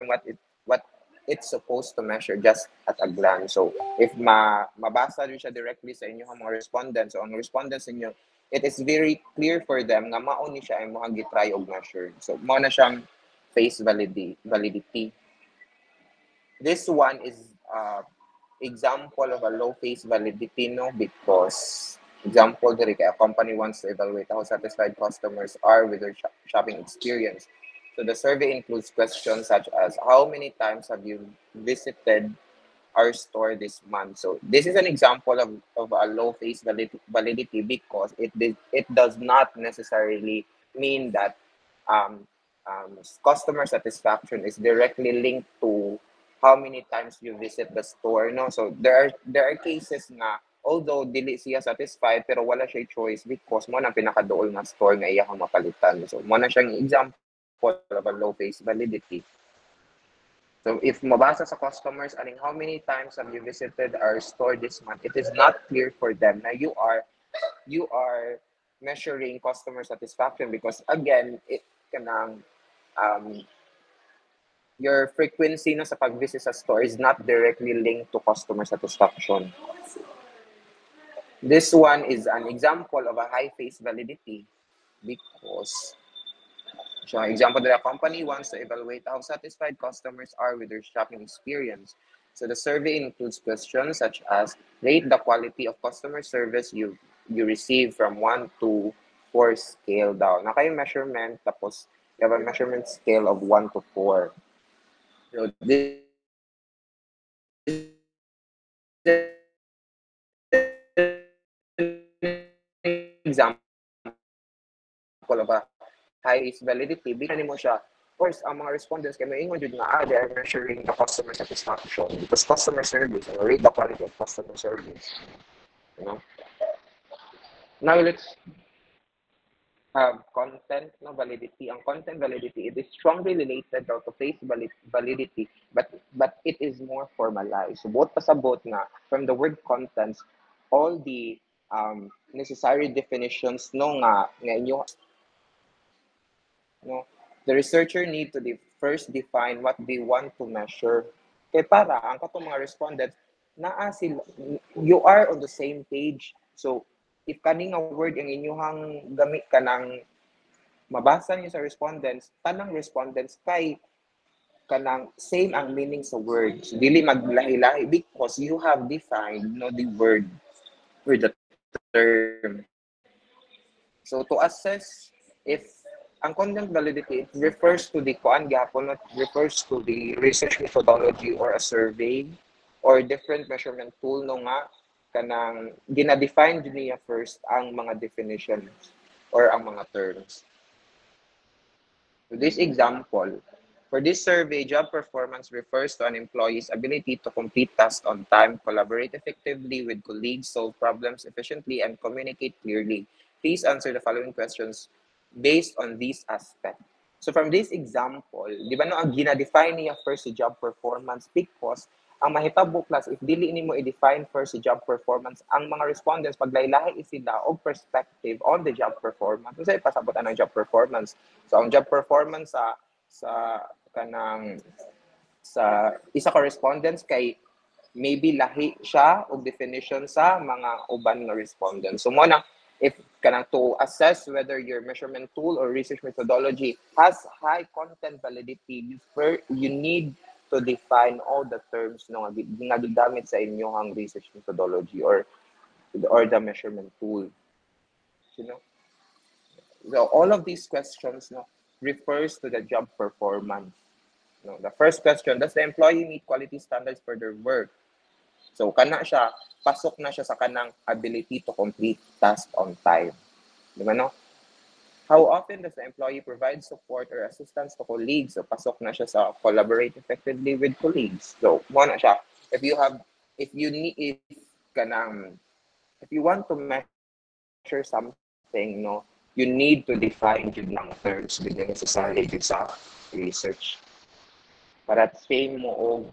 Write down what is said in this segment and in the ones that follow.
what it's supposed to measure just at a glance. So if mabasa rin siya directly sa inyo mga respondents o ang respondents ninyo, it is very clear for them nga mao ni siya ay mga gitry og measure. So mao na siyang face validity. This one is example of a low face validity, no, because example diri kay a company wants to evaluate how satisfied customers are with their shopping experience. So the survey includes questions such as how many times have you visited our store this month. So this is an example of a low face validity because it does not necessarily mean that um, customer satisfaction is directly linked to how many times you visit the store, no? So there are cases na although dili siya satisfied pero wala siya choice because mo na pinakaduol nga store nga iya mapalitan. So mo na siyang example of a low face validity. So if mabasa sa customers aning how many times have you visited our store this month, it is not clear for them na you are measuring customer satisfaction because again it kanang um, your frequency na sa pag-visit sa store is not directly linked to customer satisfaction. This one is an example of a high face validity because so example that a company wants to evaluate how satisfied customers are with their shopping experience. So the survey includes questions such as rate the quality of customer service you receive from 1 to 4 scale down. Na kayo measurement tapos you have a measurement scale of 1 to 4. So this example of a high validity, bigyan mo siya. Of course, ang mga respondents kay maingon jud nga they are measuring the customer satisfaction because customer service, rate the quality of customer service. You know? Now let's have content no validity. Ang content validity, it is strongly related to face validity, but it is more formalized. So both pasabot nga from the word contents, all the necessary definitions no nga inyo no, the researcher need to first define what they want to measure. Kaya para ang katong mga respondents naa sila, you are on the same page. So if kani nga word ang inyong gamit ka ng mabasa niyo sa respondents, tanang respondents kay kanang same ang meaning sa words. Dili maglahi-lahi because you have defined no the word or the term. So to assess if ang content validity, it refers to the kuan gyapon, it refers to the research methodology or a survey or different measurement tool no nga kanang gina-define niya first ang mga definitions or ang mga terms. So this example, for this survey, job performance refers to an employee's ability to complete tasks on time, collaborate effectively with colleagues, solve problems efficiently, and communicate clearly. Please answer the following questions based on these aspects. So from this example, di ba no, ang gina-define niya first si job performance because ang mahitabo class, if dili ni mo i-define first si job performance, ang mga respondents, paglaylahi sila og perspective on the job performance. Kasi pasabotan ng job performance. So ang job performance sa kanang sa isa ka respondents kay maybe lahi siya og definition sa mga uban nga respondents. So mo na if kanang to assess whether your measurement tool or research methodology has high content validity, you need to define all the terms no nga gigamit sa inyong research methodology or the measurement tool. You know? So all of these questions no refers to the job performance. No, the first question, does the employee meet quality standards for their work? So kana siya, pasok na siya sa kanang ability to complete task on time. Di ba no? How often does the employee provide support or assistance to colleagues? So pasok na siya sa collaborate effectively with colleagues. So mo na siya. If you want to measure something, no, you need to define yun ng terms with the necessary sa research. Para same og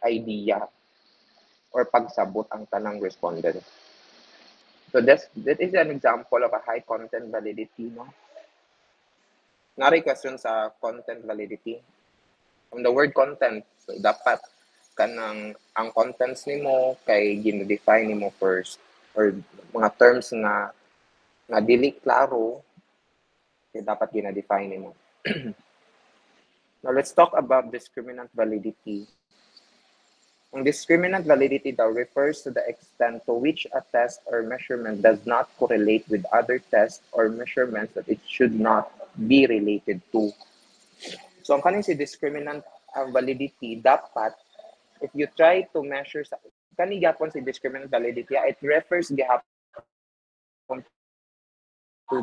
idea or pagsabot ang tanang respondent. So that is an example of a high content validity, no? Nari question sa content validity. on the word content. So dapat kanang ang contents nimo kay gina-define nimo first or mga terms nga dili klaro kay dapat gina-define nimo. Now let's talk about discriminant validity. Ang discriminant validity daw refers to the extent to which a test or measurement does not correlate with other tests or measurements that it should not be related to. So ang kaning si discriminant validity dapat if you try to measure sa kani gyapon si discriminant validity, it refers gyapon to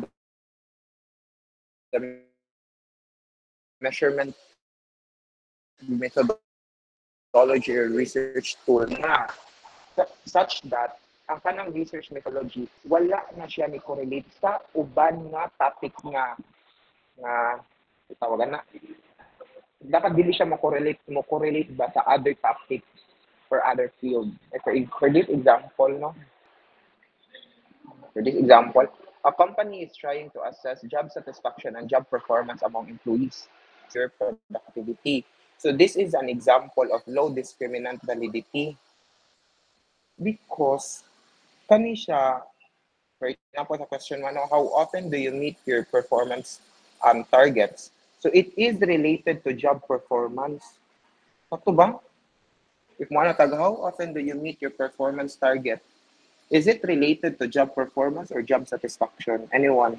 the measurement methodology or research tool na such that ang kanang research methodology wala na siya ni correlate sa uban nga topic nga tawagan na dapat dili siya mo correlate ba sa other topics or other field. For this example, no? For this example, a company is trying to assess job satisfaction and job performance among employees, their productivity. So this is an example of low discriminant validity because kani siya, for example, sa question 1, how often do you meet your performance targets? So it is related to job performance. Sakto ba? If mo na tag, how often do you meet your performance target? Is it related to job performance or job satisfaction? Anyone?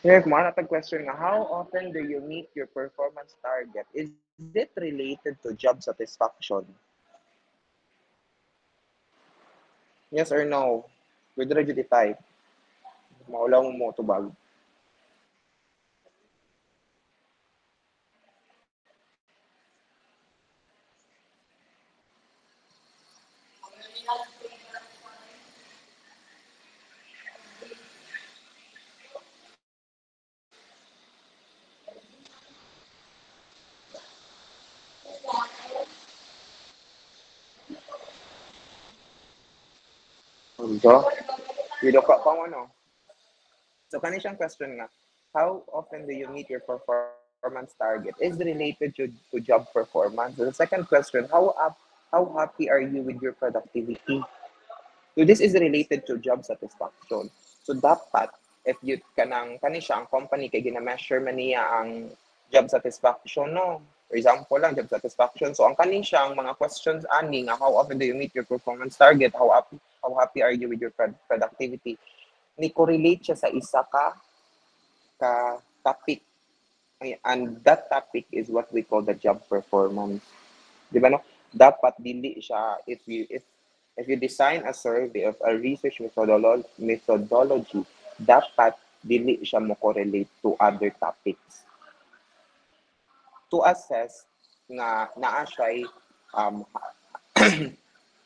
Here, if mo na tag question nga, how often do you meet your performance target? Is it related to job satisfaction? Yes or no? Pwede ra jud i-type. Maulaw mo tubag. So, video ka pa mo, no? So, kani siyang question nga, how often do you meet your performance target? Is related to job performance. The second question, how happy are you with your productivity? So, this is related to job satisfaction. So, dapat, if you kani siya, ang company, kay gina-measure man niya ang job satisfaction, no? For example lang, job satisfaction. So, ang kani siya, ang mga questions ani nga, how often do you meet your performance target? How happy are you with your productivity? Ni correlate siya sa isa ka topic. And that topic is what we call the job performance. Di ba no? Dapat dili siya if you design a survey of a research methodology, dapat dili siya mo correlate to other topics. To assess nga naa siya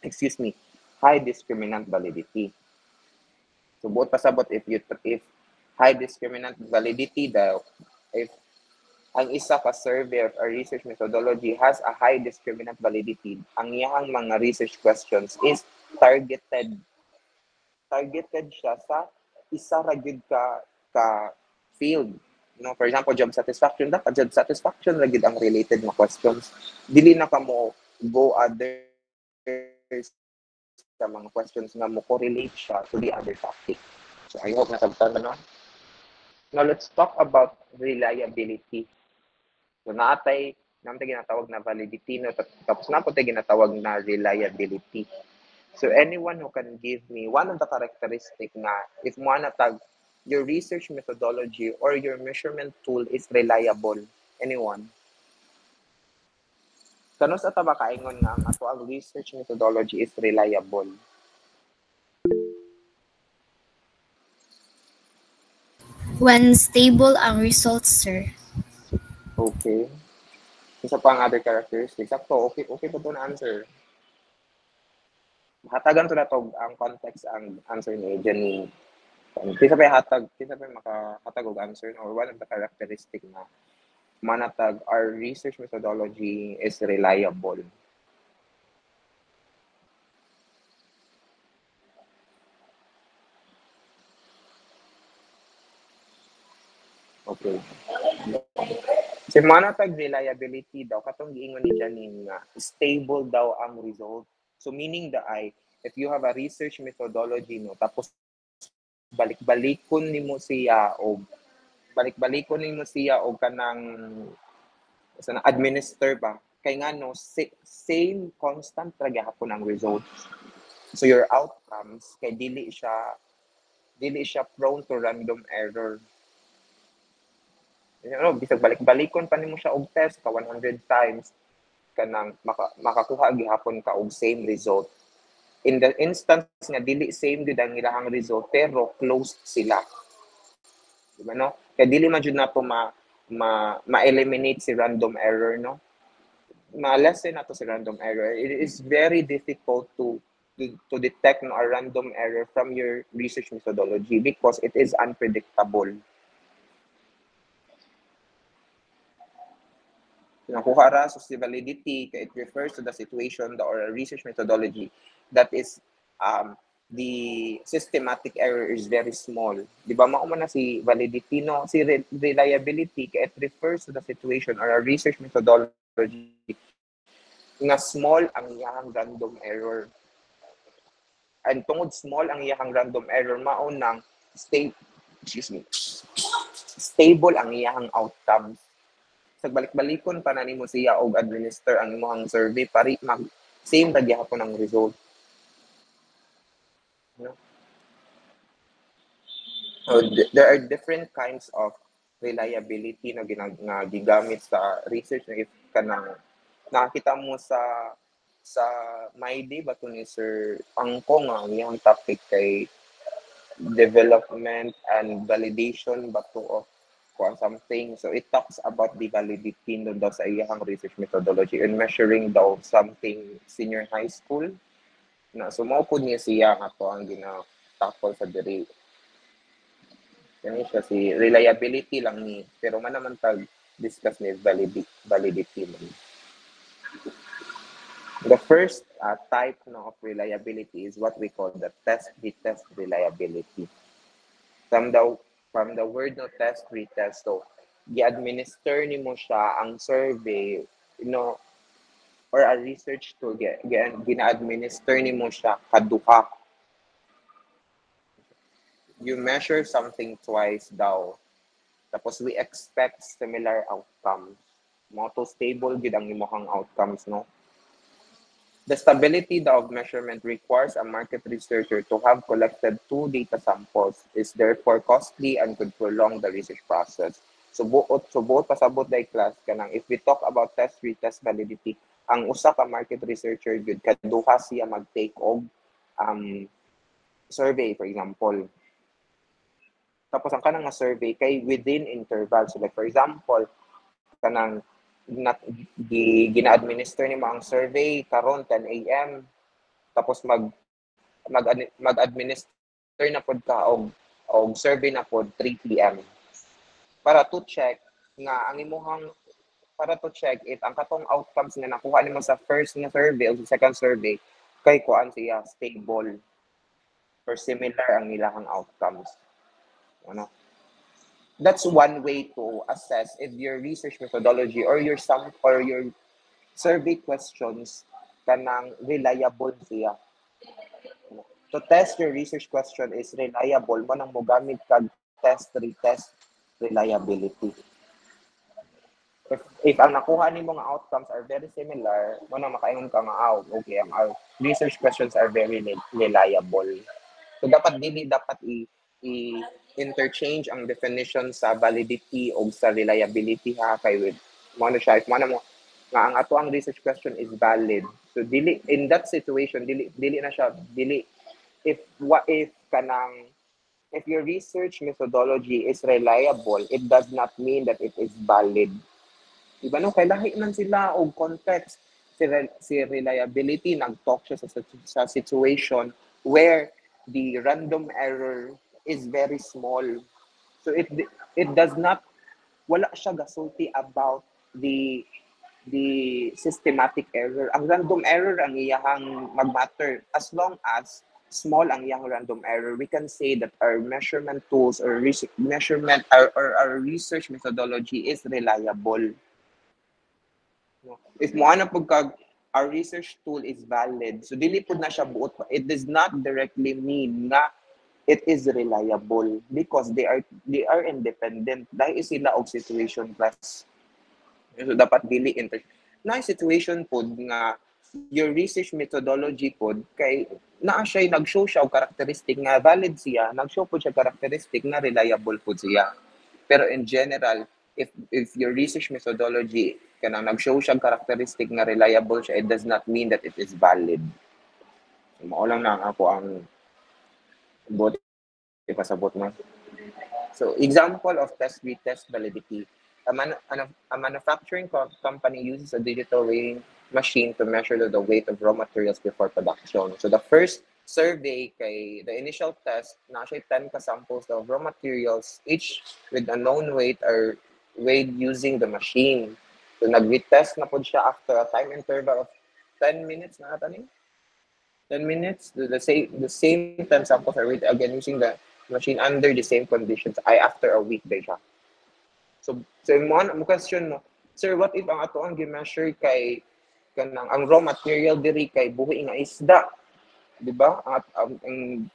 excuse me, high discriminant validity. So buot pasabot if high discriminant validity daw if ang isa ka survey of a research methodology has a high discriminant validity, ang iyang mga research questions is targeted siya sa isa ra gyud ka field. You know, for example, job satisfaction, dapat job satisfaction ra gyud ang related na questions. Dili na ka mo go other sa mga questions nga mo correlate siya to the other topic. So I hope nasabtan no. Now let's talk about reliability. So naatay ginatawag na validity no tapos na po ginatawag na reliability. So anyone who can give me one of the characteristic na if mo na tag your research methodology or your measurement tool is reliable. Anyone? Kano sa taba kaingon nga ang ato ang research methodology is reliable? When stable ang results, sir. Okay. Isa pa ang other characteristics. Sakto, okay pa to na answer. Hatagan to na to ang context ang answer ni Jenny. Kisa pa makahatag og answer or one of the characteristic na manatag our research methodology is reliable. Okay. Si monotag reliability daw, katong giingon ni Janine nga, stable daw ang result. So meaning da ay, if you have a research methodology, no, tapos balik-balikon nimo siya o balik-balikon nimo siya o kanang sa administer ba, kay nga no, same constant ra gyapon ang results. So your outcomes kay dili siya prone to random error. You know, bisag balik-balikon pa nimo siya og test ka 100 times kanang makakuha gihapon ka og same result. In the instance nga dili same gud ang ilahang result pero close sila. Diba no? Kaya dili man jud nato ma-eliminate si random error, no? Ma-lessen nato si random error. It is very difficult to detect no, a random error from your research methodology because it is unpredictable. Nakuha ra so si validity it refers to the situation or a research methodology that is the systematic error is very small. Di ba mao man na si validity no, si reliability it refers to the situation or a research methodology nga small ang iyang random error. And tungod small ang iyang random error mao nang stable ang iyang outcomes. Sa balik-balikon pa na nimo siya og administer ang imong survey pari mag same ra gyapon ang result. No? So there are different kinds of reliability na gigamit sa research na if kanang nakita mo sa MyDay ba to ni Sir Angko nga ang topic kay development and validation ba to of something. So it talks about the validity no daw sa iyang research methodology and measuring daw something senior high school. Na so mao pud niya siya nga to ang gina-tackle sa diri. Kani siya si reliability lang ni pero man naman tag discuss ni validity man. The first type no, of reliability is what we call the test-retest reliability. From the word no test retest, so gi-administer nimo siya ang survey, you know, or a research tool, gina-administer nimo siya kaduha. You measure something twice daw. Tapos we expect similar outcomes. Mo to stable gid ang imong outcomes, no? The stability of measurement requires a market researcher to have collected 2 data samples, is therefore costly and could prolong the research process. So buot pasabot day class kanang if we talk about retest validity, ang usa ka market researcher gud kaduha siya mag-take og survey for example. Tapos ang kanang nga survey kay within intervals. So like for example, kanang gina-administer nimo ang survey karon 10 AM tapos mag-administer na pod ka og survey na pod 3 PM para to check if ang katong outcomes nga nakuha nimo sa first nga survey o sa second survey kay kuan siya stable or similar ang ilahang outcomes. Ano? That's one way to assess if your research methodology or your survey questions kanang reliable siya. To test your research question is reliable mo nang mogamit kag retest reliability. If ang nakuha nimo nga outcomes are very similar, mo nang makaingon ka nga okay, ang research questions are very reliable. So dapat i-interchange ang definition sa validity o sa reliability ha kay with mo siya if mo nga ang ato ang research question is valid. So dili in that situation dili na siya if your research methodology is reliable, it does not mean that it is valid. Diba no? Kaya lahi man sila og context. Si reliability, nag-talk siya sa situation where the random error is very small. So it does not, wala siya gasulti about the systematic error. Ang random error ang iyahang mag-matter as long as small ang iyang random error, we can say that our measurement tools or our research methodology is reliable. No? If mo ana pagka our research tool is valid, so dili pud na siya buot, it does not directly mean na it is reliable because they are independent. Dahil sila og situation class. So dapat dili na situation pod nga your research methodology pod kay naa siya nag-show siya og characteristic nga valid siya, nag-show pod siya characteristic na reliable pod siya. Pero in general, if your research methodology kanang nag-show siya characteristic nga reliable siya, it does not mean that it is valid. So, mao lang na ako ang buot ipasabot mo. So, example of test-retest validity. A manufacturing company uses a digital weighing machine to measure the weight of raw materials before production. So, the first survey kay the initial test, na siya 10 samples of raw materials, each with a known weight are weighed using the machine. So, nag-retest na po siya after a time interval of 10 minutes na ata ni? 10 minutes, the same 10 samples are weighed again using the machine under the same conditions ay after a week ba siya. So mo question mo, sir, what if ang ato ang gi-measure kay kanang ang raw material diri kay buhi nga isda, di ba? Ang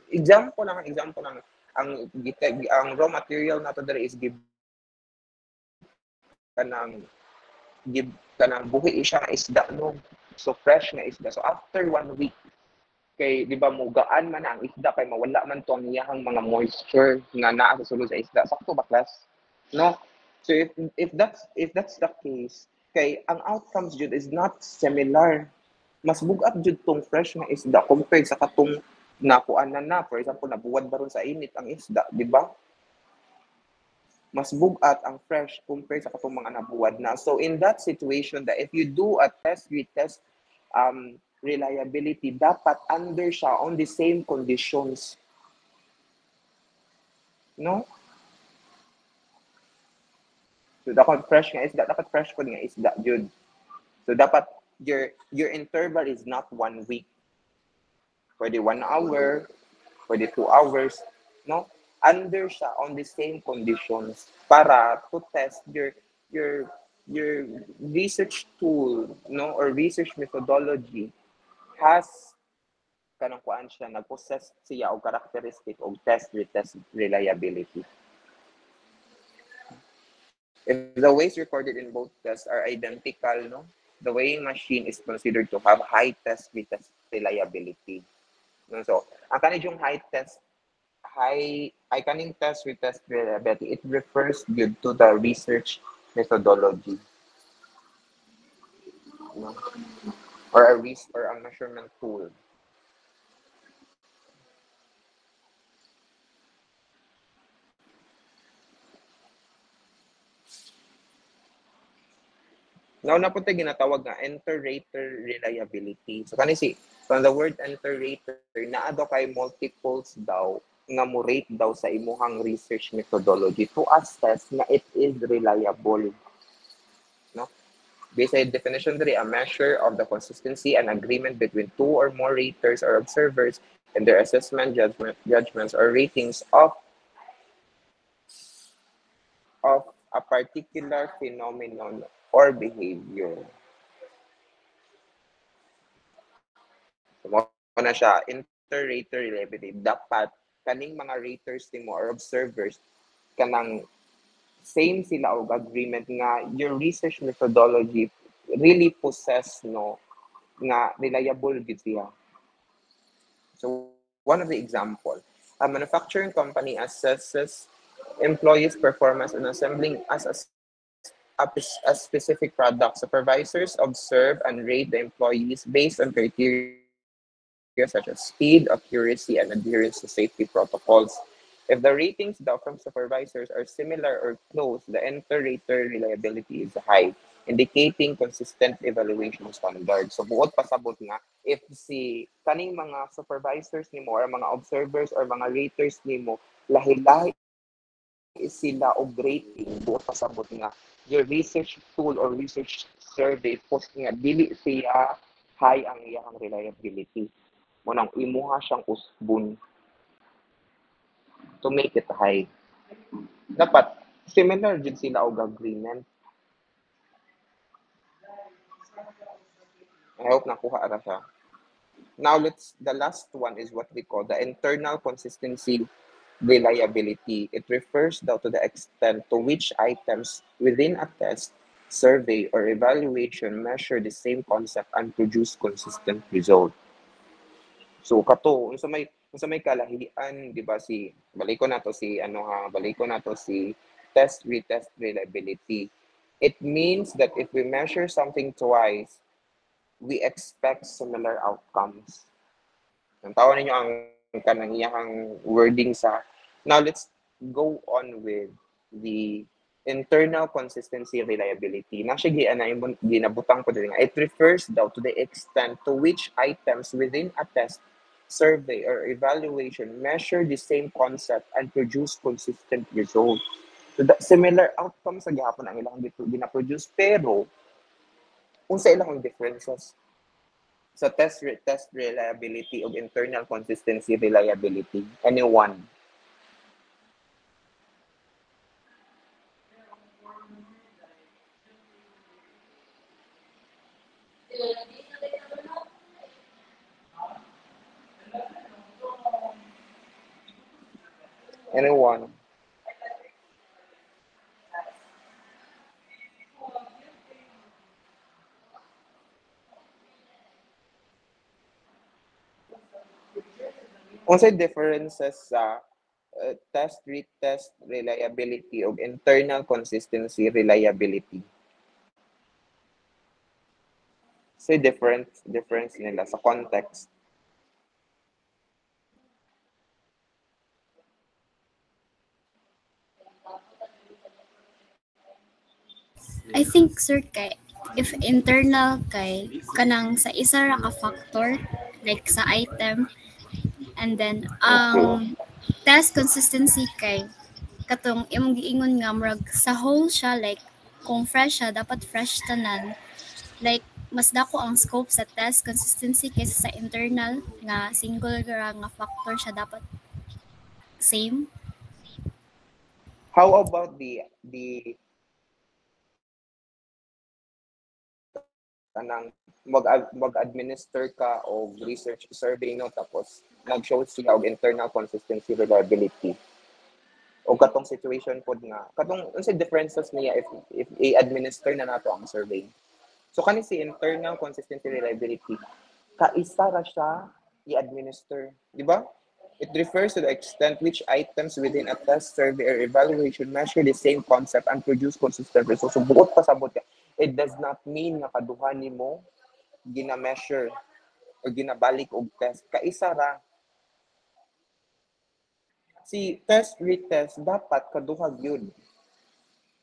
example lang ang raw material nato diri is kanang buhi siya nga isda no. So fresh nga isda. So after 1 week kay di ba mo gaan man ang isda kay mawala man to ang iyang mga moisture nga naa sa sulod sa isda, sakto ba class, no? So if that's the case, kay ang outcomes jud is not similar. Mas bugat jud tong fresh nga isda compared sa katong nakuan na for example nabuwad baron sa init ang isda, di ba? Mas bugat ang fresh compared sa katong mga nabuwad na. So in that situation, that if you do a retest reliability, dapat under siya on the same conditions. No? So dapat fresh nga isda, dapat fresh po nga isda jud. So dapat your interval is not 1 week. Pwede 1 hour, pwede 2 hours, no? Under siya on the same conditions para to test your research tool, no, or research methodology has kanang kuan siya, nag-possess siya og characteristic og retest reliability. If the weights recorded in both tests are identical, no, the weighing machine is considered to have high retest reliability. No, so ang kaniyong kaning test retest reliability, it refers good to the research methodology, no, or a measurement tool. Now na po tayo ginatawag nga enter-rater reliability. So from the word enter-rater, naa daw kay multiples daw nga mo rate daw sa imuhang research methodology to assess na it is reliable. No? Based on definition diri, a measure of the consistency and agreement between two or more raters or observers and their assessment judgments or ratings of a particular phenomenon or behavior. So, na siya, inter-rater reliability. Dapat, kaning mga raters nimo or observers, kanang same sila og agreement nga your research methodology really possess, no, nga reliable gid siya. So, one of the example, a manufacturing company assesses employees' performance in assembling a specific product. Supervisors observe and rate the employees based on criteria such as speed, accuracy, and adherence to safety protocols. If the ratings from supervisors are similar or close, the enter-rater reliability is high, indicating consistent evaluation standards. So buot pasabot nga, if si kaning mga supervisors nimo or mga observers or mga raters nimo lahi-lahi sila og rating, buot pasabot nga your research tool or research survey post nga dili siya high ang iyang reliability. mo nang imuha siyang usbon to make it high. Dapat similar jud sila og agreement. I hope nakuha ra siya. Now the last one is what we call the internal consistency reliability. It refers daw to the extent to which items within a test, survey, or evaluation measure the same concept and produce consistent result. So kato, unsa may kalahian, di ba balik ko na to si test retest reliability. It means that if we measure something twice, we expect similar outcomes. Tawa ninyo ang kanang iyang wording sa. Now let's go on with the internal consistency reliability. Na siya ginabutang ko din. It refers daw to the extent to which items within a test, survey, or evaluation measure the same concept and produce consistent results. So similar outcomes sa gihapon ang ilang gina-produce pero unsa ilang differences sa test reliability o internal consistency reliability? Anyone? Anyone? Unsay differences sa test retest reliability o internal consistency reliability? Say difference nila sa context. I think sir kay if internal kay kanang sa isa ra ka factor like sa item and then test consistency kay katong imong giingon nga murag sa whole siya like kung fresh siya dapat fresh tanan like mas dako ang scope sa test consistency kaysa sa internal nga single ra nga factor siya dapat same. How about the kanang mag-administer ka o research survey no tapos nag-show sila og internal consistency reliability o katong situation pod nga katong unsay differences niya if i-administer na nato ang survey. So kani si internal consistency reliability kaisa ra siya i-administer, di ba? It refers to the extent which items within a test, survey, or evaluation measure the same concept and produce consistent results. So buot pasabot ka, it does not mean nga kaduhan nimo gina-measure o ginabalik og test. Kaisa ra. Si test retest dapat kaduha gyud.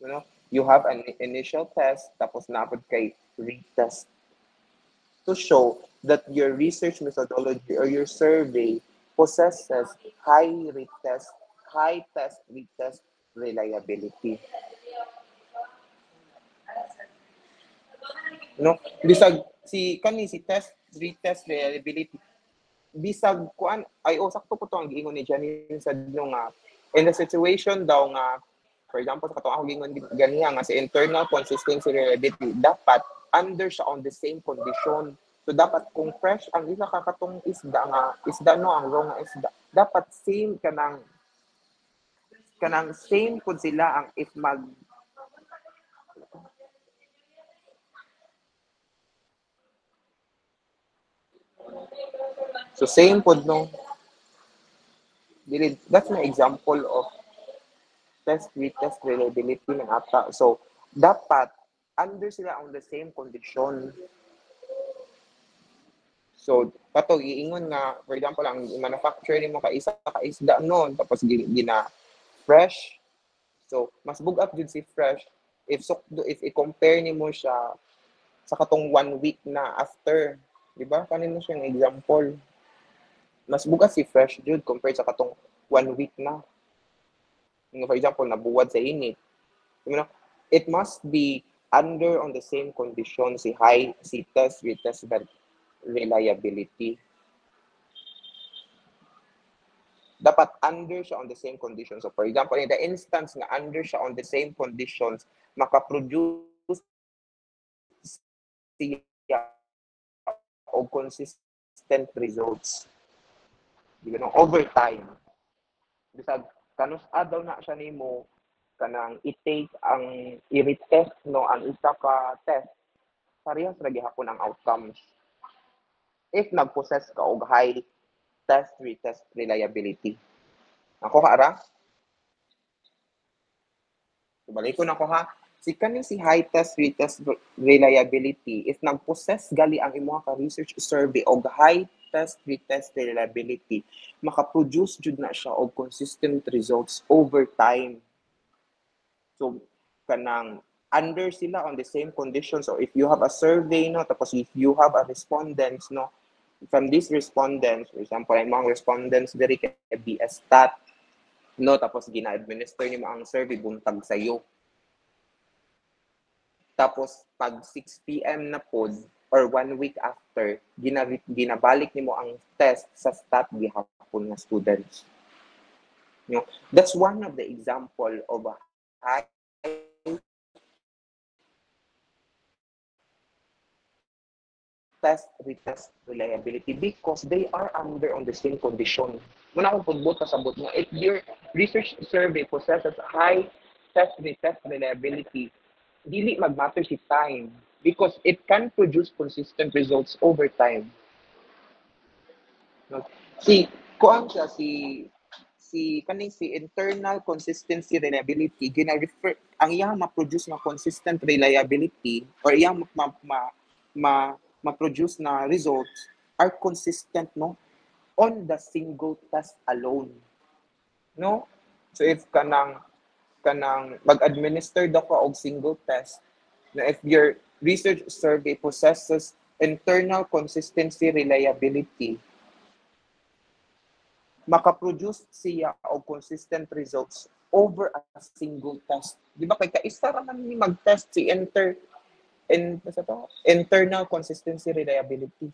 You know, you have an initial test tapos naapod kay retest to show that your research methodology or your survey possesses high test retest reliability. No, bisag si test retest reliability bisag kuan ay sakto po to ang giingon ni Janine sa nga in the situation daw nga for example sa katong ako giingon ganiya nga sa internal consistency reliability dapat under siya on the same condition. So dapat kung fresh ang isa ka katong isda no ang raw nga isda dapat same kanang same pud sila ang if mag so same pud no dili that's an example of test retest reliability ng ata. So dapat under sila on the same condition. So kato giingon nga for example ang manufacturer nimo ka isa ka isda noon tapos gina fresh. So mas bugat jud si fresh if i-compare nimo siya sa katong 1 week na after, di ba? Kanino siya ng example. Mas bugat si fresh jud compared sa katong 1 week na. For example, nabuwad sa init. You know, it must be under on the same condition si test retest reliability. dapat under siya on the same conditions. So for example, in the instance nga under siya on the same conditions, makaproduce siya o consistent results. You know, over time. Bisag kanus daw na siya nimo kanang i-take ang i-retest no ang isa ka test parehas ra gihapon ang outcomes if nag-possess ka og high test retest reliability. Ako ara balik ko na ko ha. Si high test retest reliability if nag-possess gali ang imong ka research survey og high test retest reliability makaproduce jud na siya og consistent results over time. So kanang under sila on the same conditions. So if you have a survey no tapos if you have a respondents no from these respondents, for example, ang mga respondents diri kay BS Stat no tapos gina-administer nimo ang survey buntag sayo. Tapos pag 6 PM na pod or 1 week after ginabalik nimo ang test sa stat gihapon nga students. You know, that's one of the example of a high test retest reliability because they are under on the same condition. Muna akong pagbuta sa but nga if your research survey possesses high test retest reliability, dili mag-matter si time because it can produce consistent results over time. No? Kuan siya si internal consistency reliability gina-refer ang iyang ma-produce na consistent reliability or iyang ma-produce na results are consistent no on the single test alone. No? So if kanang mag-administer daw ka og single test na if your research survey possesses internal consistency reliability makaproduce siya og consistent results over a single test. Di ba kay kaisa ra man ni mag-test si internal consistency reliability.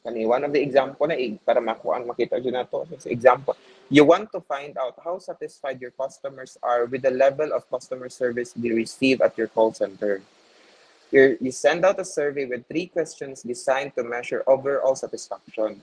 One of the example na para makita dyan na to. So, example, you want to find out how satisfied your customers are with the level of customer service they receive at your call center. You send out a survey with 3 questions designed to measure overall satisfaction.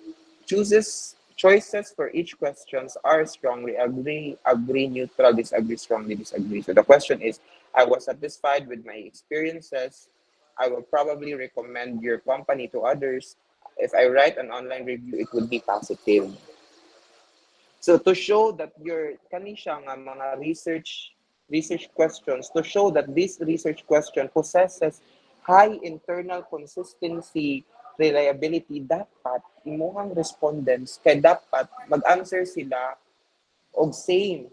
Choices for each questions are strongly agree, neutral, disagree, strongly disagree. So the question is, I was satisfied with my experiences. I will probably recommend your company to others. If I write an online review, it would be positive. So to show that your kanisya nga mga research questions, to show that this research question possesses high internal consistency reliability, dapat imuhang respondents kay dapat mag-answer sila og same.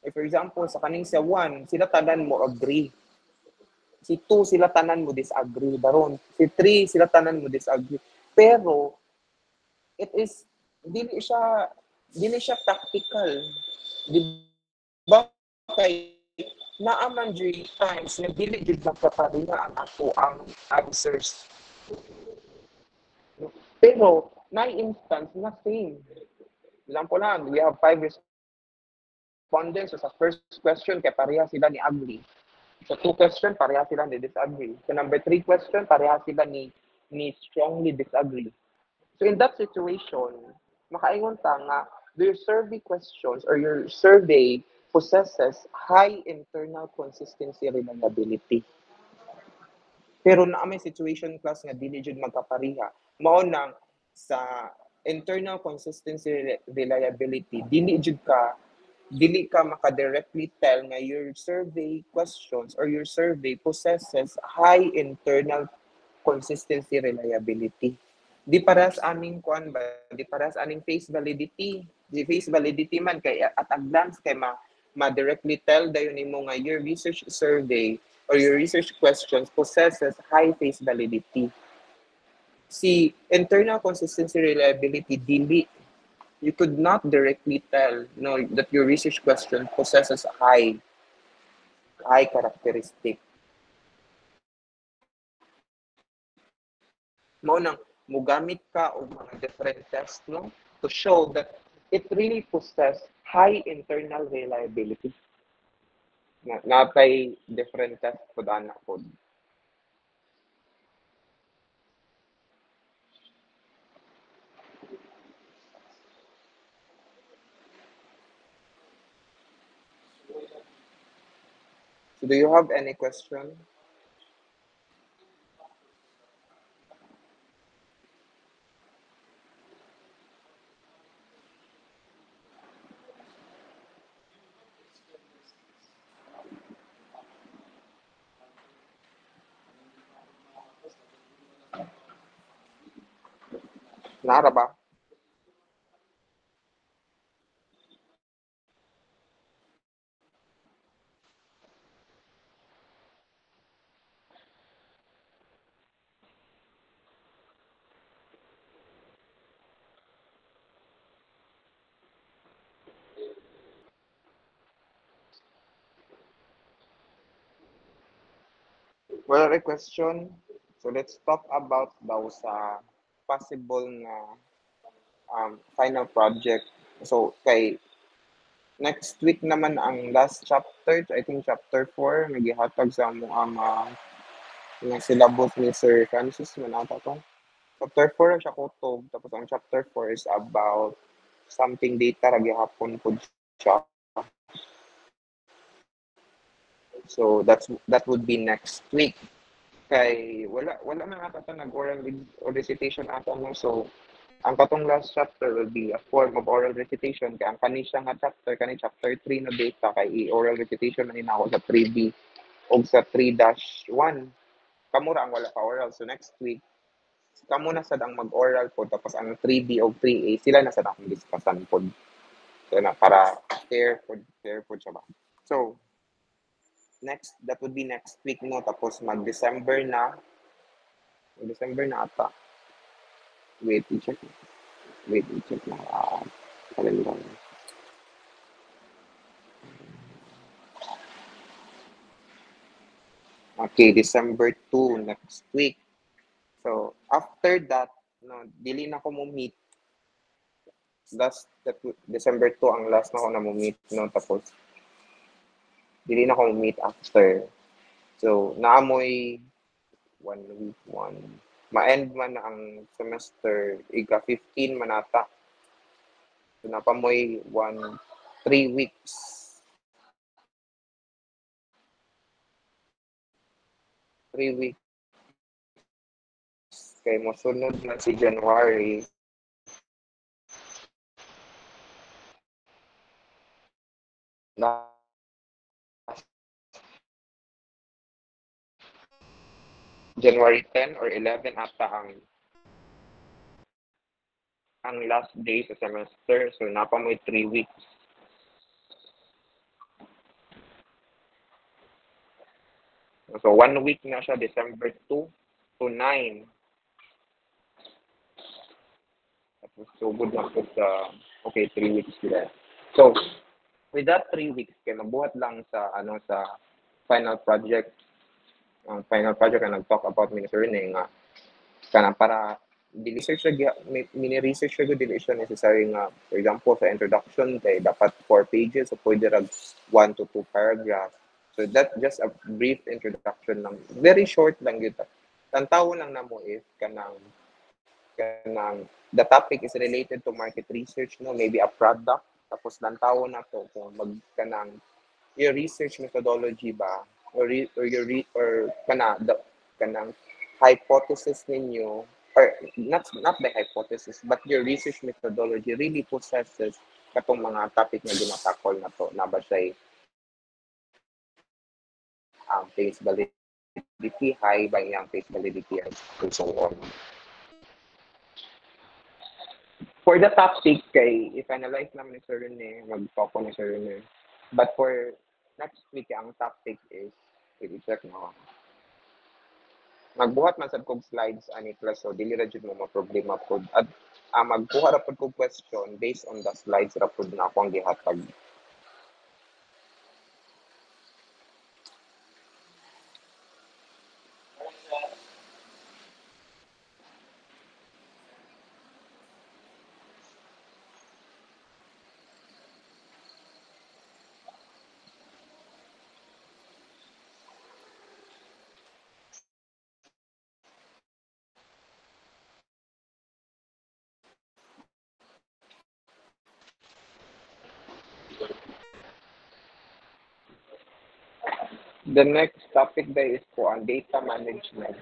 If for example, sa kaning sa 1, sila tanan mo agree. Si 2, sila tanan mo disagree. Daron, si 3, sila tanan mo disagree. Pero it is dili siya practical. Di ba kay naaman during times na dili jud magkapareha ang ako ang answers. Pero na instance na same. Example lang, we have 5 respondents. So sa first question kay pareha sila ni agree. Sa 2 question pareha sila ni disagree. Sa number 3 question pareha sila ni strongly disagree. So in that situation, makaingon ta nga your survey questions or your survey possesses high internal consistency reliability. Pero naa may situation class nga dili jud magkapareha. Mao nang sa internal consistency reliability dili ka maka-directly tell nga your survey questions or your survey possesses high internal consistency reliability. Di paras aming face validity. Di face validity man kay at a glance kay ma-directly tell dayon nimo nga your research survey or your research questions possesses high face validity. Si internal consistency reliability dili, you could not directly tell that your research question possesses high characteristic. Mao nang mugamit ka og mga different tests, no, to show that it really possess high internal reliability. Natay different test pod ana pod. So do you have any question? Nara ba? Well, a question. So let's talk about daw sa possible nga final project. So kay next week naman ang last chapter, I think chapter 4, nagihatag sa mo ang nga syllabus ni Sir Francis manata to. Chapter 4 ang siya kutob, tapos ang chapter 4 is about something data ra gihapon pud siya. So that would be next week. Kay wala man ata ta nag-oral or recitation ata mo. So ang katong last chapter will be a form of oral recitation. Kaya ang kanisya nga chapter, kani chapter 3 no data, kay oral recitation na ako sa 3B o sa 3-1. Kamura ang wala pa oral. So next week, kamo na sad ang mag-oral po, tapos ang 3B o 3A, sila na sad ang discussan po. So na, para fair po siya ba. So, that would be next week, no? Tapos mag-December na. December na ata. Wait, i-check. Wait, i-check na. Calendar. Okay, December 2 next week. So, after that, no, dili na ko mo meet. December 2 ang last na ko na mo meet, no? Tapos, dili na ko mo meet after. So, naamoy 1 week, ma-end man na ang semester, ika 15 manata. So, napamoy 3 weeks. 3 weeks. Kay mo sunod na si January. Na January 10 or 11 ata ang last day sa semester. So, napamoy 3 weeks. So, 1 week na siya, December 2 to 9. Tapos, sugod na po sa, okay, 3 weeks sila. So, with that 3 weeks, kaya nabuhat lang sa, sa final project. Ang final project na nag-talk about Minister Rene nga, kana para research mini-research na dili siya necessary nga, for example, sa introduction, kay dapat 4 pages, so pwede rag 1 to 2 paragraphs. So that just a brief introduction lang. Very short lang yun. Tantaw lang na mo if kanang the topic is related to market research, no, maybe a product, tapos tantaw na to kung kanang your research methodology ba or kanang hypothesis ninyo, or not the hypothesis but your research methodology really possesses katong mga topic na ginatakol na to, na ba siya face validity, high ba iyang face validity, and so on. For the topic, kay i-finalize naman ni Sir Rene, mag-talk ni Sir Rene. But for next week, ang topic is, i-check na ako. Magbuhat man sad kog slides ani class, so dili ra jud mo ma-problema pod. At magkuha ra pod kog question based on the slides ra pod na ako ang gihatag. The next topic day is po ang data management.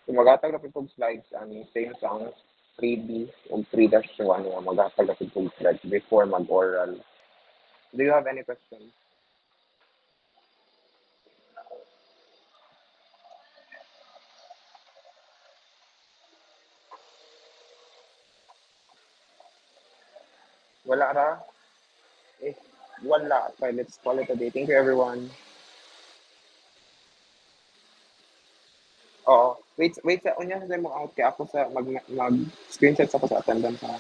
So magatag na po slides ang same song 3B o 3-1 nga magatag na po slides before mag-oral. Do you have any questions? Wala ra? If wala, okay, let's call it a day. Thank you, everyone. Oo. Wait, unya sa mo out kay ako sa mag screenshot ako sa attendance ha.